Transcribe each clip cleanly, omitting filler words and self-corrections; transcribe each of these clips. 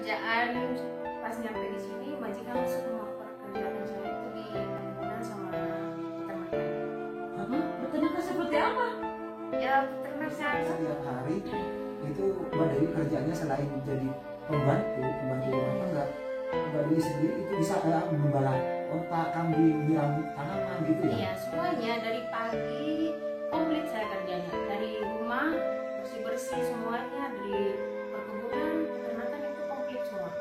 kerjaan pas nyampe di sini majikan langsung melakukan kerjaan saya itu di perkebunan sama peternakan. Peternakan seperti apa? Ya peternakan Setiap hari itu Mbak Dewi kerjanya selain jadi pembantu rumah tangga, Mbak Dewi sendiri itu bisa membalah otak, kambing, nyiram tanaman gitu ya? Iya, semuanya dari pagi komplit saya kerjanya. Dari rumah bersih-bersih semuanya, dari perkebunan, peternakan itu komplit semua.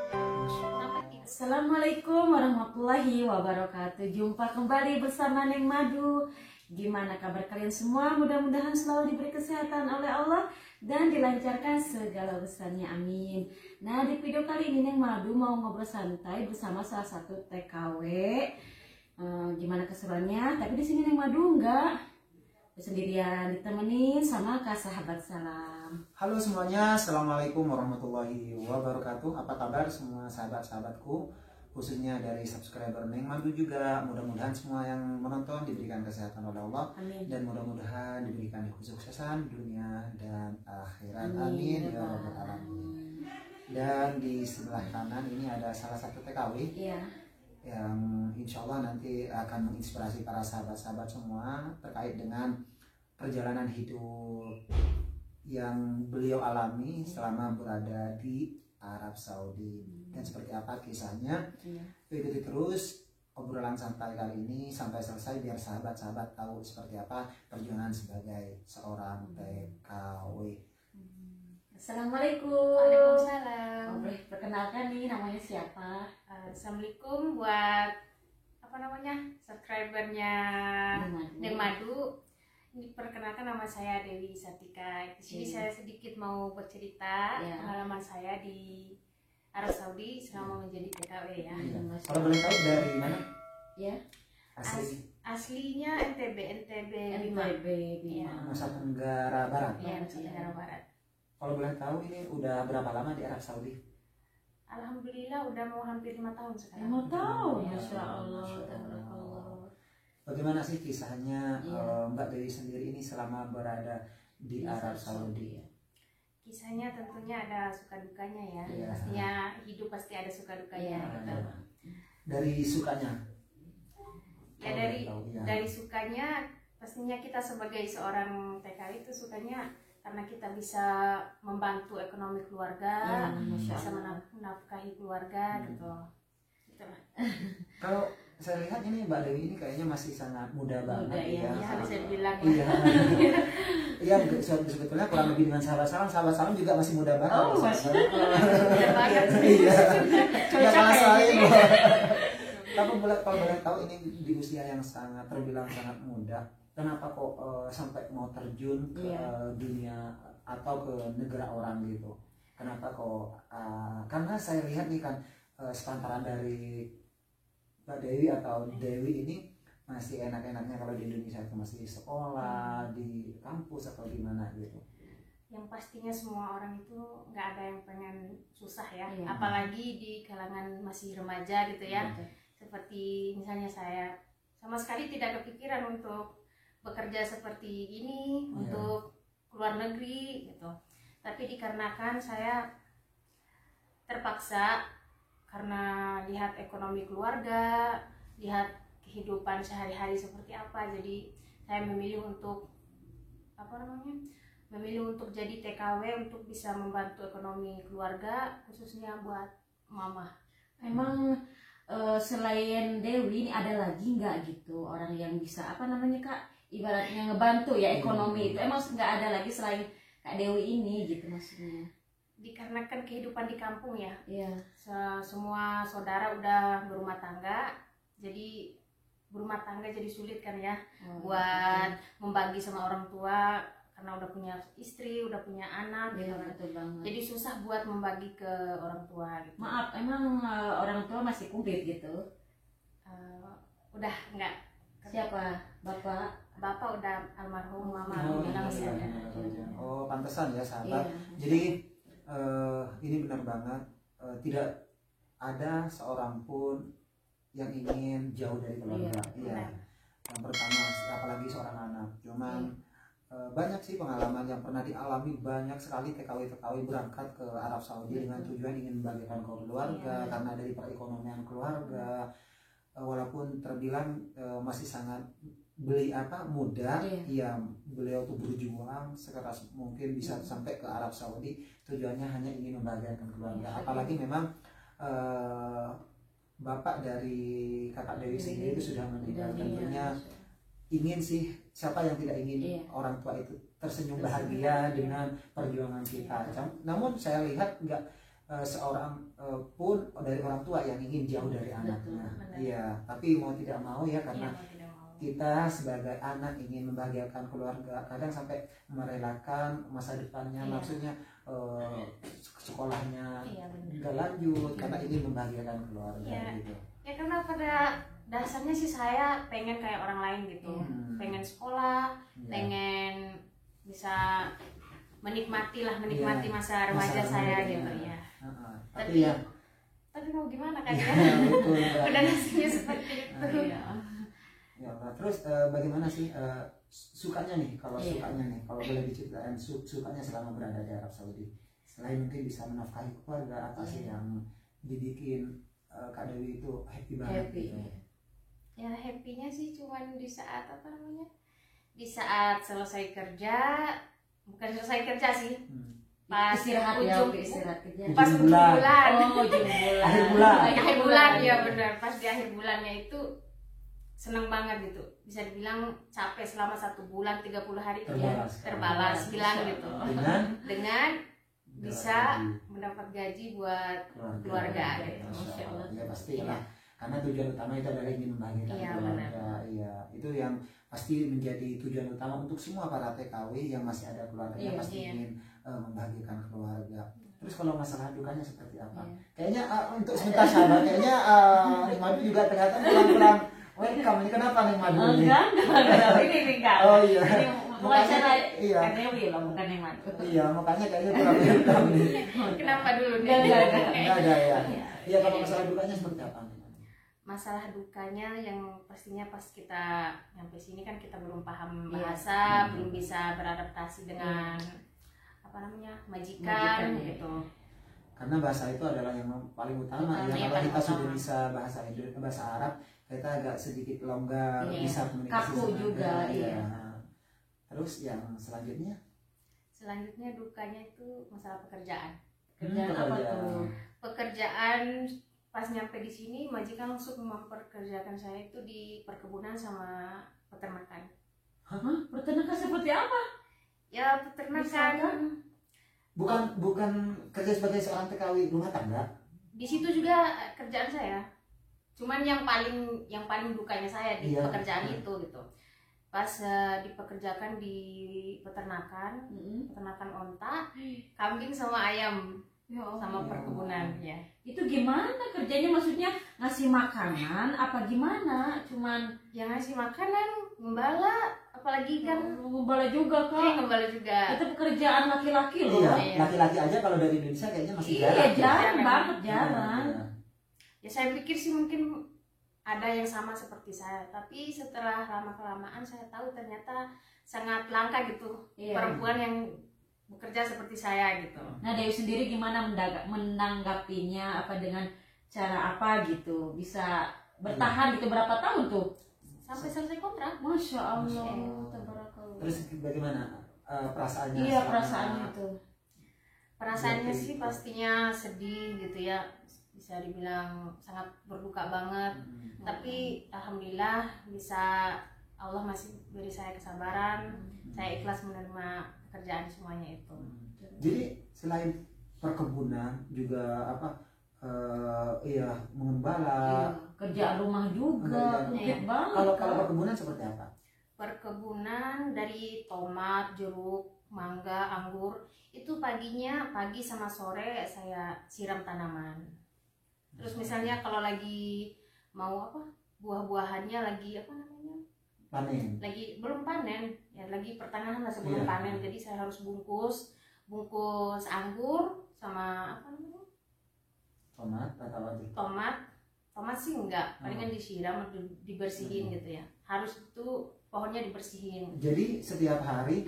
Sampai tiga. Assalamualaikum warahmatullahi wabarakatuh. Jumpa kembali bersama Neng Madu. Gimana kabar kalian semua? Mudah-mudahan selalu diberi kesehatan oleh Allah dan dilancarkan segala urusannya, amin. Nah, di video kali ini Neng Madu mau ngobrol santai bersama salah satu TKW. Gimana keseruannya? Tapi di sini Neng Madu enggak sendirian, ditemenin sama Kak Sahabat Salam. Halo semuanya, Assalamualaikum warahmatullahi wabarakatuh. Apa kabar semua sahabat-sahabatku, khususnya dari subscriber Neng Madu juga. Mudah-mudahan semua yang menonton diberikan kesehatan oleh Allah. Amin. Dan mudah-mudahan diberikan kesuksesan dunia dan akhirat. Amin ya rabbal alamin. Dan di sebelah kanan ini ada salah satu TKW Iya. yang insya Allah nanti akan menginspirasi para sahabat-sahabat semua terkait dengan perjalanan hidup yang beliau alami selama berada di Arab Saudi dan seperti apa kisahnya. Iya. Ikuti terus obrolan santai kali ini sampai selesai biar sahabat-sahabat tahu seperti apa perjuangan sebagai seorang TKW. Assalamualaikum. Waalaikumsalam. Boleh perkenalkan nih namanya siapa? Assalamualaikum buat apa namanya subscribernya Neng Madu. Ini perkenalkan nama saya Dewi Satika. Di sini saya sedikit mau bercerita pengalaman saya di Arab Saudi selama menjadi TKW ya. Kalau boleh tahu dari mana? Ya. Asli Aslinya NTB Bima. Bima. Nusa Tenggara Barat. Iya, Nusa Tenggara Barat. Kalau boleh tahu ini udah berapa lama di Arab Saudi? Alhamdulillah udah mau hampir 5 tahun sekarang. 5 tahun, Ya, Masya Allah. Masya Allah. Allah. Bagaimana sih kisahnya Iya. Mbak Dewi sendiri ini selama berada di Arab Saudi? Kisahnya tentunya ada suka dukanya ya. Iya. Pastinya hidup pasti ada suka dukanya. Iya, Gitu. Dari sukanya? Ya dari sukanya pastinya kita sebagai seorang TKW itu sukanya karena kita bisa membantu ekonomi keluarga, Ya, Masya bisa Allah. menafkahi keluarga gitu. Itulah. Kalau saya lihat ini Mbak Dewi ini kayaknya masih sangat muda banget Muda, ya. Ya bisa dibilang ya. Iya. Iya, sebetulnya kurang lebih dengan sahabat salam juga masih muda banget. Oh, masih. Ya banget sih. Iya. Nggak kalah Cocok saya. kayaknya. Tapi kalau boleh tahu ini di usia yang sangat terbilang sangat muda, kenapa kok sampai mau terjun ke dunia atau ke negara orang gitu? Kenapa kok? Karena saya lihat nih kan sepantaran dari Mbak Dewi atau Dewi ini masih enak-enaknya kalau di Indonesia itu masih sekolah, di kampus atau di mana gitu. Yang pastinya semua orang itu nggak ada yang pengen susah ya, Iya. apalagi di kalangan masih remaja gitu ya. Seperti misalnya saya sama sekali tidak kepikiran untuk bekerja seperti ini, untuk keluar negeri gitu. Tapi dikarenakan saya terpaksa karena lihat ekonomi keluarga, lihat kehidupan sehari-hari seperti apa, jadi saya memilih untuk memilih untuk jadi TKW untuk bisa membantu ekonomi keluarga, khususnya buat mama. Emang selain Dewi ini ada lagi nggak gitu orang yang bisa Kak, ibaratnya ngebantu ya ekonomi itu, emang nggak ada lagi selain Kak Dewi ini gitu maksudnya? Dikarenakan kehidupan di kampung ya, Iya. semua saudara udah berumah tangga, jadi berumah tangga jadi sulit kan ya buat membagi sama orang tua karena udah punya istri, udah punya anak gitu kan. Betul banget. Jadi susah buat membagi ke orang tua gitu. Maaf, emang orang tua masih komplit gitu? Udah enggak. Siapa? Bapak? Bapak udah almarhum, mama Oh, alhamdulillah iya, masih ada. iya. Oh, pantesan ya sahabat. Iya. Jadi ini benar banget, tidak ada seorang pun yang ingin jauh dari keluarga. Iya. Yang pertama, apalagi seorang anak. Cuman banyak sih pengalaman yang pernah dialami, banyak sekali TKW berangkat ke Arab Saudi dengan tujuan ingin membagikan keluarga karena dari perekonomian keluarga, walaupun terbilang masih sangat muda, ya beliau tuh berjuang sekeras mungkin bisa sampai ke Arab Saudi, tujuannya hanya ingin membahagiakan keluarga. Apalagi memang bapak dari kakak Dewi sendiri itu sudah meninggal, tentunya ingin sih, siapa yang tidak ingin orang tua itu tersenyum bahagia dengan perjuangan kita. Namun saya lihat enggak seorang pun dari orang tua yang ingin jauh dari anaknya. Iya, tapi mau tidak mau ya, karena kita sebagai anak ingin membahagiakan keluarga, kadang sampai merelakan masa depannya, maksudnya sekolahnya nggak lanjut karena ingin membahagiakan keluarga gitu. Ya karena pada dasarnya sih saya pengen kayak orang lain gitu, pengen sekolah, pengen bisa menikmati masa remaja saya gitu ya. Tapi mau gimana kan ya? Udah nasibnya seperti itu. Ya, terus bagaimana sih sukanya nih, kalau boleh diceritain sukanya selama berada di Arab Saudi, selain mungkin bisa menafkahi keluarga, apa sih yang dibikin Kak Dewi itu happy banget gitu? Ya happy-nya sih cuman di saat di saat selesai kerja, bukan selesai kerja sih, pas istirahat kerja, pas ujung bulan, akhir bulan ya benar, pas di akhir bulannya itu seneng banget gitu, bisa dibilang capek selama 1 bulan 30 hari terbalas hilang gitu, dengan bisa mendapat gaji buat keluarga gitu. Ya pasti lah, karena tujuan utama itu adalah ingin membahagiakan keluarga. Iya, itu yang pasti menjadi tujuan utama untuk semua para TKW yang masih ada keluarganya, pasti ingin membahagiakan keluarga. Terus kalau masalah dukanya seperti apa? Kayaknya untuk sebentar sabar, kayaknya Madu juga ternyata kurang welcome. Ini kenapa nih Madu ini? Enggak. Oh iya. Makanya kan Dewi loh, bukan yang Madu. Iya, makanya kayaknya kurang welcome nih. Kenapa dulu nih? Enggak ada ya. Iya, kalau masalah dukanya seperti apa? Masalah dukanya yang pastinya pas kita nyampe sini kan kita belum paham bahasa, belum bisa beradaptasi dengan majikan gitu. Karena bahasa itu adalah yang paling utama. Ya, kalau kita sudah bisa bahasa Arab, kita agak sedikit longgar, bisa komunikasi kaku juga. Terus yang selanjutnya? Selanjutnya dukanya itu masalah pekerjaan. Apa tuh? Pekerjaan pas nyampe di sini majikan langsung memperkerjakan saya itu di perkebunan sama peternakan. Peternakan seperti apa? Ya peternakan. Bukan kerja sebagai seorang TKW rumah tangga. Di situ juga kerjaan saya. Cuman yang paling dukanya saya di pekerjaan itu gitu. Pas dipekerjakan di peternakan onta, kambing sama ayam. Sama perkebunan ya. Itu gimana kerjanya, maksudnya ngasih makanan apa gimana? Cuman yang ngasih makanan, ngembala, apalagi kan ngembala juga kan? Ngembala juga. Itu pekerjaan laki-laki loh. Laki-laki aja kalau dari Indonesia kayaknya masih jarang banget. Ya saya pikir sih mungkin ada yang sama seperti saya, tapi setelah lama-kelamaan saya tahu ternyata sangat langka gitu perempuan yang bekerja seperti saya gitu. Nah Dewi sendiri gimana menanggapinya, apa dengan cara apa gitu bisa bertahan gitu berapa tahun tuh? Sampai selesai kontrak. Masya Allah. Terus bagaimana perasaannya? Iya perasaannya itu. Perasaannya sih pastinya sedih gitu ya, bisa dibilang sangat berduka banget. Tapi alhamdulillah bisa, Allah masih beri saya kesabaran, saya ikhlas menerima kerjaan semuanya itu. Jadi selain perkebunan juga mengembala, kerjaan rumah juga. Kalau perkebunan seperti apa? Perkebunan dari tomat, jeruk, mangga, anggur itu pagi sama sore saya siram tanaman. Terus misalnya kalau lagi mau buah-buahannya lagi panen, lagi belum panen ya, lagi pertengahan lah sebelum panen, jadi saya harus bungkus anggur sama tomat atau tomat sih enggak, palingan disiram, dibersihin gitu ya, harus itu pohonnya dibersihin. Jadi setiap hari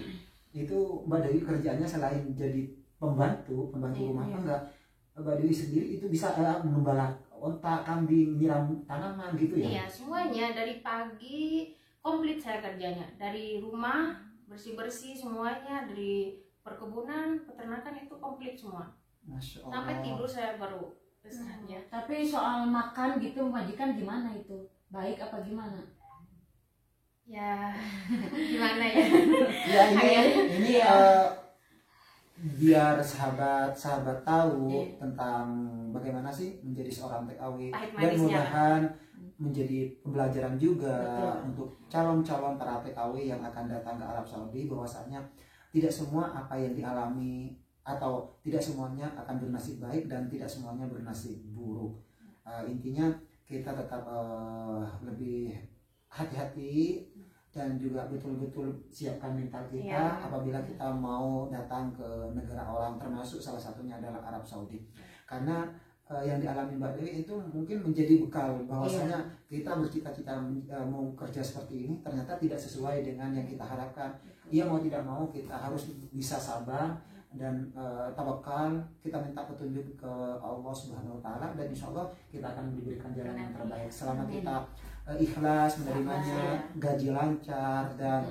itu Mbak Dewi kerjanya selain jadi pembantu rumah tangga, Mbak Dewi sendiri itu bisa mengembala onta, kambing, nyiram tanaman gitu ya? Iya, semuanya dari pagi komplit saya kerjanya. Dari rumah bersih-bersih semuanya, dari perkebunan, peternakan itu komplit semua. Masya Allah. Sampai tidur saya baru istirahatnya. Tapi soal makan gitu majikan gimana itu? Baik apa gimana? Ya, gimana ya? Ya ini biar sahabat tahu tentang bagaimana sih menjadi seorang TKW, Pahit dan manisnya. mudahan menjadi pembelajaran juga Betul. untuk calon-calon para TKW yang akan datang ke Arab Saudi, bahwasanya tidak semua apa yang dialami atau tidak semuanya akan bernasib baik dan tidak semuanya bernasib buruk. Intinya kita tetap lebih hati-hati dan juga betul-betul siapkan mental kita apabila kita mau datang ke negara orang, termasuk salah satunya adalah Arab Saudi. Karena yang dialami Mbak Dewi itu mungkin menjadi bekal bahwasanya kita bercita-cita mau kerja seperti ini ternyata tidak sesuai dengan yang kita harapkan. Iya, mau tidak mau kita harus bisa sabar dan tawakal, kita minta petunjuk ke Allah Subhanahu wa taala, dan insya Allah kita akan diberikan jalan yang terbaik selama kita ikhlas menerimanya, gaji lancar, dan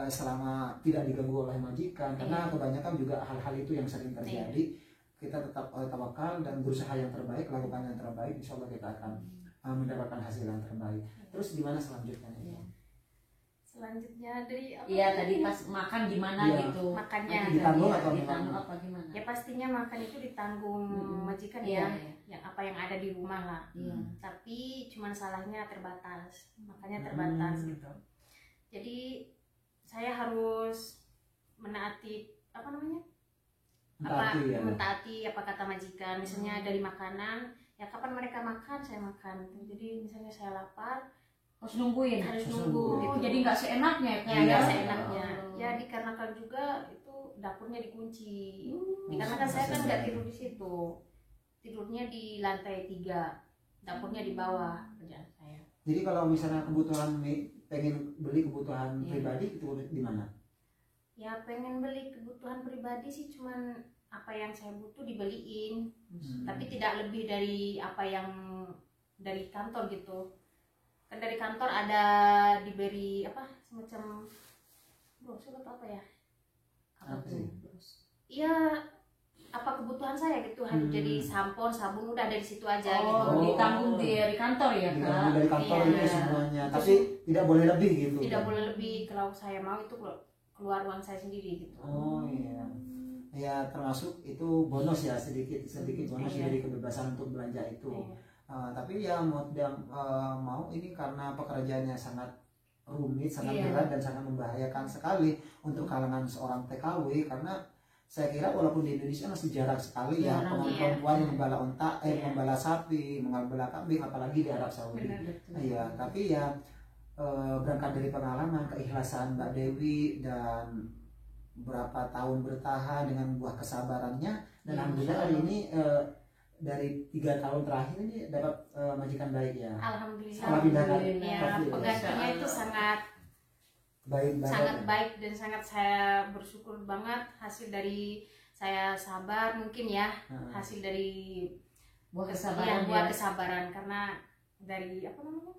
selama tidak diganggu oleh majikan, karena kebanyakan juga hal-hal itu yang sering terjadi. Kita tetap tawakal dan berusaha yang terbaik, lakukan yang terbaik, insya Allah kita akan mendapatkan hasil yang terbaik. Terus gimana selanjutnya? Selanjutnya dari apa? Iya, tadi pas makan gimana gitu? Makannya Ditanggung atau ditanggung apa gimana? ya pastinya makan itu ditanggung majikan Iya, ya, iya. yang apa yang ada di rumah lah. Iya. Tapi cuman salahnya terbatas, makanya terbatas gitu. Jadi saya harus menaati apa namanya? Mentaati apa kata majikan. Misalnya dari makanan, ya kapan mereka makan saya makan. Jadi misalnya saya lapar, Harus nungguin. harus nunggu. Gitu. Gitu. Jadi nggak seenaknya Ya kayak nggak ya? seenaknya. Ya dikarenakan juga itu dapurnya dikunci. Dikarenakan saya kan nggak tidur di situ, tidurnya di lantai 3, dapurnya di bawah kerjaan saya. Jadi kalau misalnya kebutuhan pengen beli kebutuhan pribadi itu di mana? Ya pengen beli kebutuhan pribadi sih cuman apa yang saya butuh dibeliin, tapi tidak lebih dari apa yang dari kantor gitu. Kan dari kantor ada diberi apa semacam brosur atau apa ya? Apa sih? Iya, apa kebutuhan saya gitu, hanya jadi sampo, sabun udah dari situ aja gitu. Oh, ditanggung dari kantor ya, Kak? Ditanggung dari kantor Iya. itu semuanya, tapi tidak boleh lebih gitu. Tidak boleh lebih, kalau saya mau itu keluar uang saya sendiri gitu. Oh iya. Ya termasuk itu bonus ya, sedikit bonus dari kebebasan untuk belanja itu. Tapi ya mau tidak mau ini karena pekerjaannya sangat rumit, sangat berat dan sangat membahayakan sekali untuk kalangan seorang TKW, karena saya kira walaupun di Indonesia masih jarang sekali ya perempuan yang membala onta, membala sapi, membala kambing, apalagi di Arab Saudi. Iya, tapi ya berangkat dari pengalaman, keikhlasan Mbak Dewi dan berapa tahun bertahan dengan buah kesabarannya, dan alhamdulillah hari ini dari 3 tahun terakhir ini dapat majikan baik ya. Alhamdulillah. Ya, penggantinya itu sangat baik dan sangat saya bersyukur banget hasil dari saya sabar mungkin ya, hasil dari buah kesabaran karena dari apa namanya,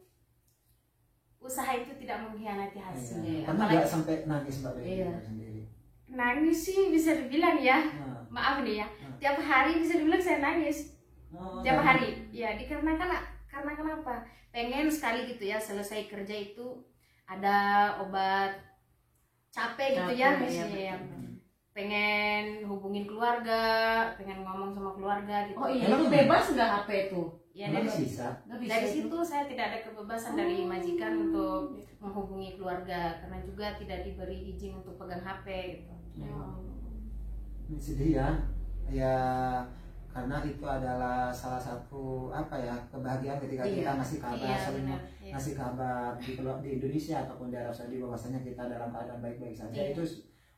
usaha itu tidak mengkhianati hasil. Karena nggak sampai nangis Mbak Dewi sendiri. Nangis sih bisa dibilang ya, maaf nih ya, tiap hari bisa dibilang saya nangis. Tiap hari ya, dikarenakan karena kenapa, pengen sekali gitu ya selesai kerja itu ada obat capek gitu ya misalnya ya, pengen hubungin keluarga, pengen ngomong sama keluarga gitu. Oh iya, itu bebas nggak HP itu? Ya dari situ saya tidak ada kebebasan dari majikan untuk menghubungi keluarga, karena juga tidak diberi izin untuk pegang HP gitu. Sedih ya karena itu adalah salah satu apa ya, kebahagiaan ketika kita ngasih kabar, ngasih kabar di Indonesia ataupun di Arab Saudi bahwasanya kita dalam keadaan baik-baik saja. Itu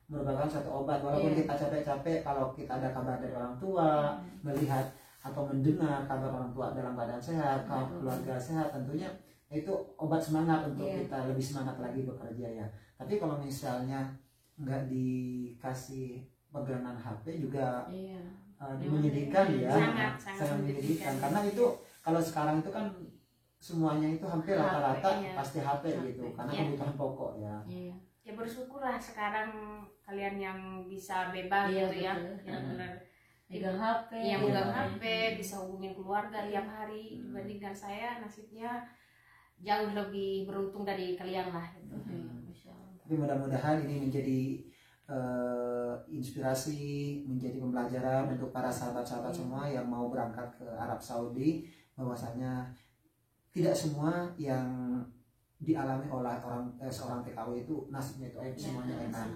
merupakan satu obat, walaupun kita capek-capek, kalau kita ada kabar dari orang tua, melihat atau mendengar kabar orang tua dalam keadaan sehat, keluarga sehat, tentunya itu obat semangat untuk kita lebih semangat lagi bekerja ya. Tapi kalau misalnya nggak dikasih pegangan HP juga menyedihkan ya, sangat menyedihkan. Karena itu kalau sekarang itu kan semuanya itu hampir rata-rata pasti HP gitu, karena kebutuhan pokok ya. Ya bersyukurlah sekarang kalian yang bisa bebas gitu ya, yang benar megang HP, yang megang HP bisa hubungin keluarga tiap hari, dibandingkan saya nasibnya jauh lebih beruntung dari kalian lah gitu. Tapi mudah-mudahan ini menjadi inspirasi, menjadi pembelajaran untuk para sahabat-sahabat semua yang mau berangkat ke Arab Saudi, bahwasanya tidak semua yang dialami oleh seorang TKW itu nasibnya itu semuanya enak.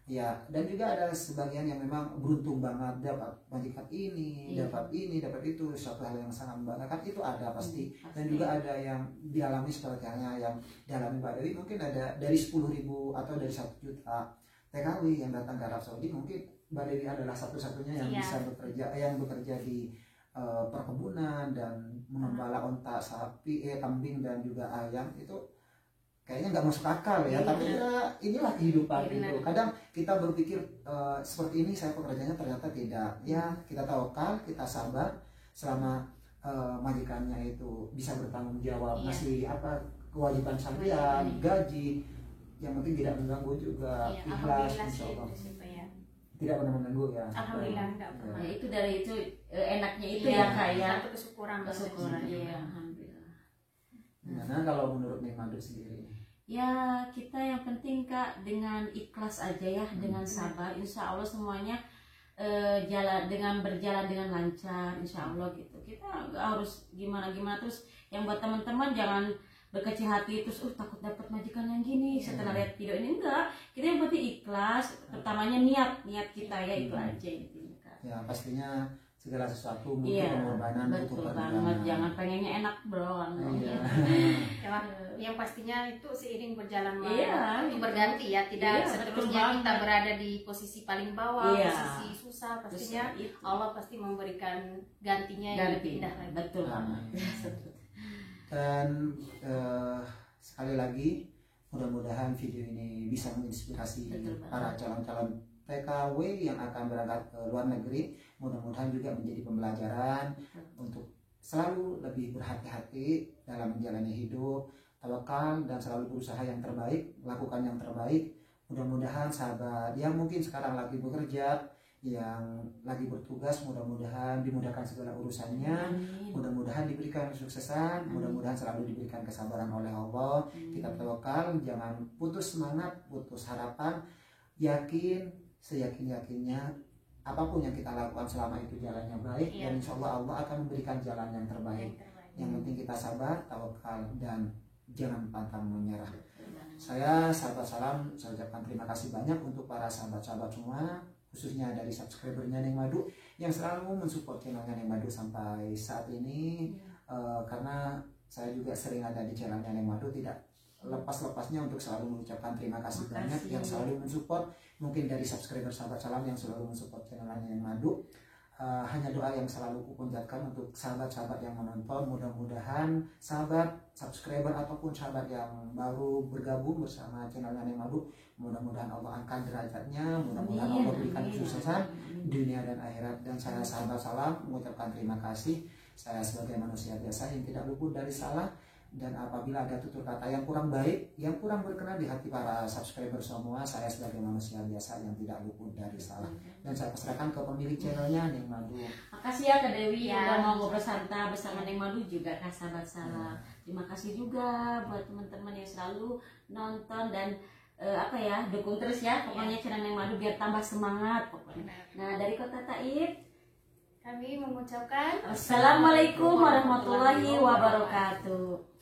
Ya, dan juga ada sebagian yang memang beruntung banget dapat majikan ini, dapat itu, suatu hal yang sangat membanggakan, itu ada pasti. Dan juga ada yang dialami seperti halnya yang dialami Mbak Dewi, mungkin ada dari 10.000 atau dari 1 juta TKW yang datang ke Arab Saudi, mungkin Mbak Dewi adalah satu-satunya yang bisa bekerja di perkebunan dan mengembala onta, sapi, kambing dan juga ayam. Itu kayaknya nggak masuk akal ya, tapi ya inilah kehidupan itu. Kadang kita berpikir seperti ini saya pekerjaannya, ternyata tidak. Ya kita tawakal, kita sabar selama majikannya itu bisa bertanggung jawab, ngasih kewajiban sampean, gaji, yang penting tidak mengganggu juga, ikhlas insyaallah. Tidak pernah mengganggu ya. Alhamdulillah enggak pernah. Ya, itu dari itu enaknya itu ya kayak satu kesyukuran ya, alhamdulillah. Gimana kalau menurut Neng Madu sendiri? Ya kita yang penting Kak dengan ikhlas aja ya, dengan sabar, insya Allah semuanya berjalan dengan lancar, insya Allah gitu. Kita nggak harus gimana terus. Yang buat teman-teman jangan berkecil hati terus takut dapat majikan yang gini setelah lihat video ini, enggak. Kita yang penting ikhlas, pertamanya niat kita ya, itu aja intinya Kak. Ya pastinya segala sesuatu butuh pengorbanan, butuh banget. Jangan pengennya enak bro. Yang pastinya itu seiring berjalan itu berganti ya, tidak seterusnya kita berada di posisi paling bawah, posisi susah. Pastinya Allah pasti memberikan gantinya yang lebih indah lagi. Betul banget. Dan sekali lagi mudah-mudahan video ini bisa menginspirasi para calon-calon TKW yang akan berangkat ke luar negeri. Mudah-mudahan juga menjadi pembelajaran untuk selalu lebih berhati-hati dalam menjalani hidup, tawakal dan selalu berusaha yang terbaik, lakukan yang terbaik. Mudah-mudahan sahabat yang mungkin sekarang lagi bekerja, yang lagi bertugas, mudah-mudahan dimudahkan segala urusannya, mudah-mudahan diberikan kesuksesan, mudah-mudahan selalu diberikan kesabaran oleh Allah. Kita tawakal, jangan putus semangat, putus harapan, yakin, seyakin-yakinnya apapun yang kita lakukan selama itu jalannya baik, dan insya Allah Allah akan memberikan jalan yang terbaik. Yang penting kita sabar, tawakal, dan jangan pantang menyerah. Saya sahabat salam, saya ucapkan terima kasih banyak untuk para sahabat-sahabat semua, khususnya dari subscribernya Neng Madu yang selalu mensupport channelnya Neng Madu sampai saat ini. Karena saya juga sering ada di channelnya Neng Madu, tidak lepas-lepasnya untuk selalu mengucapkan terima kasih banyak yang selalu mensupport. Mungkin dari subscriber sahabat salam yang selalu mensupport channelnya Neng Madu. Hanya doa yang selalu kupanjatkan untuk sahabat-sahabat yang menonton. Mudah-mudahan sahabat subscriber ataupun sahabat yang baru bergabung bersama channelnya Neng Madu, mudah-mudahan Allah angkat derajatnya, mudah-mudahan Allah berikan kesuksesan dunia dan akhirat. Dan saya sahabat salam mengucapkan terima kasih. Saya sebagai manusia biasa yang tidak luput dari salah, dan apabila ada tutur kata yang kurang baik, yang kurang berkenan di hati para subscriber semua, saya sebagai manusia biasa yang tidak luput dari salah. Dan saya pasrahkan ke pemilik channelnya Neng Madu. Makasih ya Kak Dewi udah mau ngobrol santai bersama Neng Madu juga Kak sahabat salam. Terima kasih juga buat teman-teman yang selalu nonton dan dukung terus ya pokoknya channel Neng Madu biar tambah semangat pokoknya. Nah dari Kota Taif kami mengucapkan Assalamualaikum warahmatullahi wabarakatuh.